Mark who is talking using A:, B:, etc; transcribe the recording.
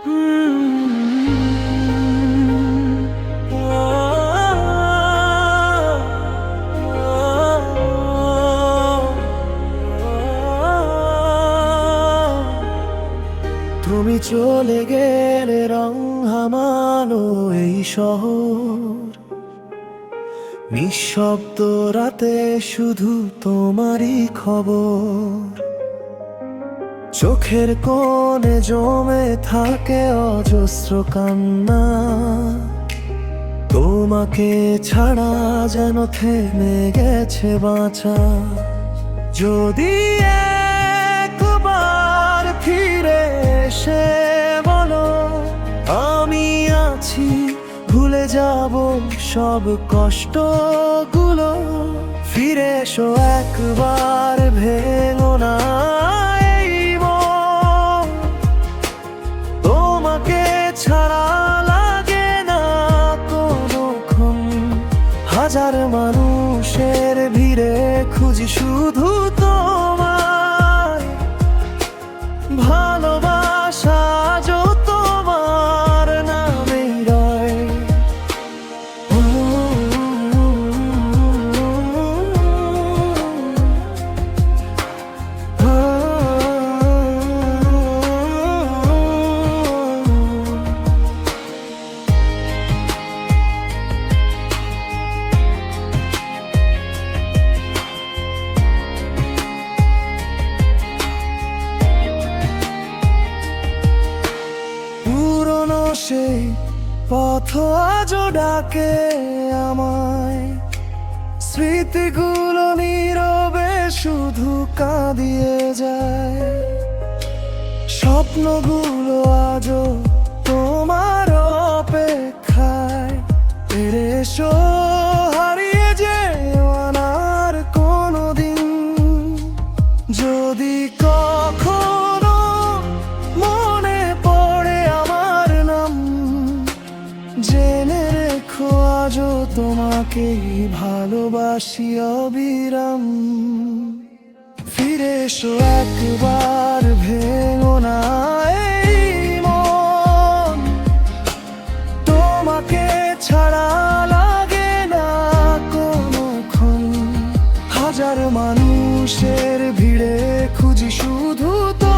A: তুমি চলে গেলে রং হামালো এই শহর, নিঃশব্দ রাতে শুধু তোমারই খবর। চোখের কোণে জমে থাকে অজস্র কান্না, তোমাকে ছাড়া যেন থেমে গেছে বাঁচা। যদি একবার ফিরে এসে বলো আমি আছি, ভুলে যাব সব কষ্টগুলো। ফিরে এসো একবার, ভেঙো না এই মন। তোমাকে ছাড়া লাগে না কোনোক্ষণ। হাজার মানুষের ভিড়ে খুঁজি শুধু তোমার ভালোবাসা, আজও তোমার নামেই রয়। পুরনো সেই পথ আজও ডাকে আমায়, স্মৃতিগুলো নীরবে শুধু কাঁদিয়ে যায়। স্বপ্নগুলো আজও তোমার অপেক্ষায়। ফিরে এসো, হারিয়ে যেও না আর কোনোদিন। যদি কখনো মনে পড়ে আমার নাম, জেনে রেখো আজও তোমাকেই ভালোবাসি অবিরাম। ফিরে এসো একবার, ভেঙো না এই মন। তোমাকে ছাড়া লাগে না কোনোক্ষণ। হাজার মানুষের ভিড়ে খুঁজি শুধু তো